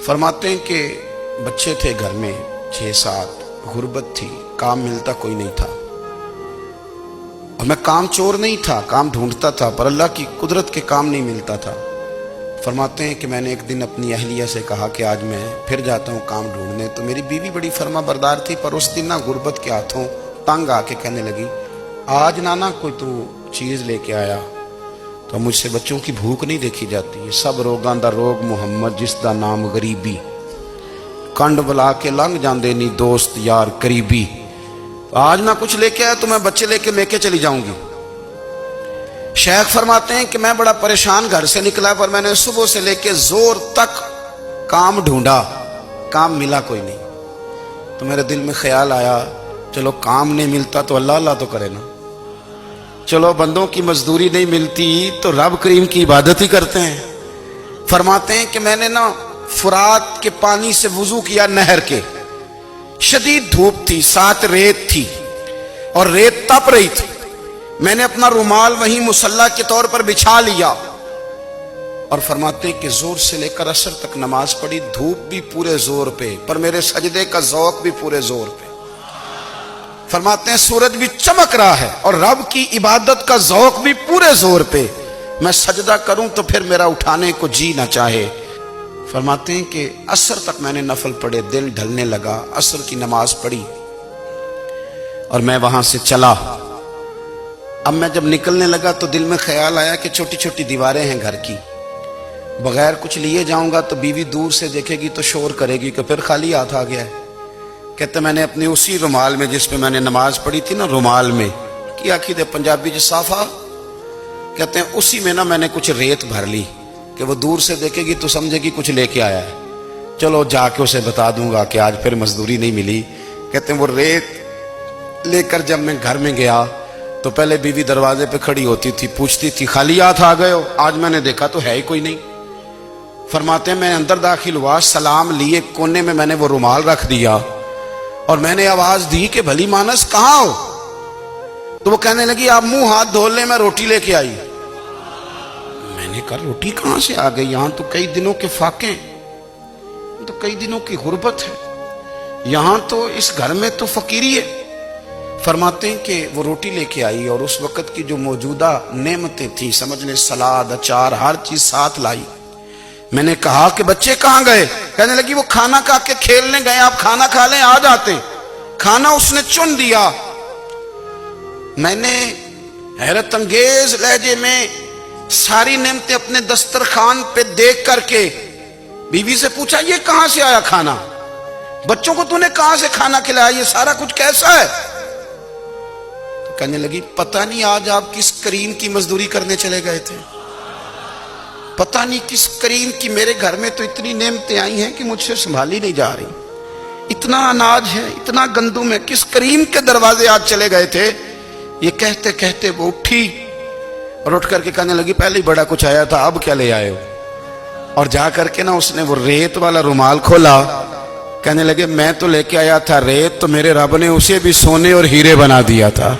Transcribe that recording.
فرماتے ہیں کہ بچے تھے گھر میں 6-7، غربت تھی، کام ملتا کوئی نہیں تھا، اور میں کام چور نہیں تھا، کام ڈھونڈتا تھا، پر اللہ کی قدرت کے کام نہیں ملتا تھا۔ فرماتے ہیں کہ میں نے ایک دن اپنی اہلیہ سے کہا کہ آج میں پھر جاتا ہوں کام ڈھونڈنے، تو میری بیوی بڑی فرما بردار تھی، پر اس دن نہ غربت کے ہاتھوں تنگ آ کے کہنے لگی آج نانا کوئی تو چیز لے کے آیا، تو مجھ سے بچوں کی بھوک نہیں دیکھی جاتی ہے، سب روگاں دا روگ محمد جس دا نام غریبی، کنڈ بلا کے لنگ جاندے نہیں دوست یار قریبی، آج نہ کچھ لے کے آیا تو میں بچے لے کے میکے چلی جاؤں گی۔ شیخ فرماتے ہیں کہ میں بڑا پریشان گھر سے نکلا، پر میں نے صبح سے لے کے زور تک کام ڈھونڈا، کام ملا کوئی نہیں، تو میرے دل میں خیال آیا چلو کام نہیں ملتا تو اللہ اللہ تو کرے نا، چلو بندوں کی مزدوری نہیں ملتی تو رب کریم کی عبادت ہی کرتے ہیں۔ فرماتے ہیں کہ میں نے نا فرات کے پانی سے وضو کیا، نہر کے، شدید دھوپ تھی، ساتھ ریت تھی اور ریت تپ رہی تھی، میں نے اپنا رومال وہیں مصلی کے طور پر بچھا لیا، اور فرماتے ہیں کہ زور سے لے کر عصر تک نماز پڑھی، دھوپ بھی پورے زور پہ، پر میرے سجدے کا ذوق بھی پورے زور پہ۔ فرماتے ہیں سورج بھی چمک رہا ہے اور رب کی عبادت کا ذوق بھی پورے زور پہ، میں سجدہ کروں تو پھر میرا اٹھانے کو جی نہ چاہے۔ فرماتے ہیں کہ عصر تک میں نے نفل پڑھے، دل ڈھلنے لگا، عصر کی نماز پڑھی اور میں وہاں سے چلا۔ اب میں جب نکلنے لگا تو دل میں خیال آیا کہ چھوٹی چھوٹی دیواریں ہیں گھر کی، بغیر کچھ لیے جاؤں گا تو بیوی دور سے دیکھے گی تو شور کرے گی کہ پھر خالی ہاتھ آ گیا ہے۔ کہتے میں نے اپنی اسی رومال میں جس پہ میں نے نماز پڑھی تھی نا، رومال میں کی آخی دے پنجابی جو صافہ کہتے ہیں، اسی میں نا میں نے کچھ ریت بھر لی کہ وہ دور سے دیکھے گی تو سمجھے گی کچھ لے کے آیا ہے، چلو جا کے اسے بتا دوں گا کہ آج پھر مزدوری نہیں ملی۔ کہتے ہیں وہ ریت لے کر جب میں گھر میں گیا تو پہلے بیوی دروازے پہ کھڑی ہوتی تھی، پوچھتی تھی خالی ہاتھ آ گئے ہو؟ آج میں نے دیکھا تو ہے ہی کوئی نہیں۔ فرماتے ہیں میں اندر داخل ہوا، سلام لیے، کونے میں نے وہ رومال رکھ دیا اور میں نے آواز دی کہ بھلی مانس کہاں ہو؟ تو وہ کہنے لگی آپ منہ ہاتھ دھو لیں، میں روٹی لے کے آئی۔ میں نے کہا روٹی کہاں سے آ گئی؟ یہاں تو کئی دنوں کے فاقے، تو کئی دنوں کی غربت ہے، یہاں تو اس گھر میں تو فقیری ہے۔ فرماتے ہیں کہ وہ روٹی لے کے آئی اور اس وقت کی جو موجودہ نعمتیں تھیں، سمجھ لیں سلاد، اچار، ہر چیز ساتھ لائی۔ میں نے کہا کہ بچے کہاں گئے؟ کہنے لگی وہ کھانا کھا کے کھیلنے گئے، آپ کھانا کھا لیں آ جاتے۔ کھانا اس نے چن دیا۔ میں نے حیرت انگیز لہجے میں ساری نعمتیں اپنے دسترخوان پہ دیکھ کر کے بیوی سے پوچھا یہ کہاں سے آیا کھانا؟ بچوں کو تو نے کہاں سے کھانا کھلایا؟ یہ سارا کچھ کیسا ہے؟ تو کہنے لگی پتہ نہیں آج آپ کس کریم کی مزدوری کرنے چلے گئے تھے، پتہ نہیں کس کریم کی، میرے گھر میں تو اتنی نعمتیں آئی ہیں کہ مجھ سے سنبھالی نہیں جا رہی، اتنا اناج ہے، اتنا گندم ہے، کس کریم کے دروازے آج چلے گئے تھے؟ یہ کہتے کہتے وہ اٹھی اور اٹھ کر کے کہنے لگی پہلے ہی بڑا کچھ آیا تھا، اب کیا لے آئے ہو؟ اور جا کر کے نا اس نے وہ ریت والا رومال کھولا، کہنے لگے میں تو لے کے آیا تھا ریت، تو میرے رب نے اسے بھی سونے اور ہیرے بنا دیا تھا۔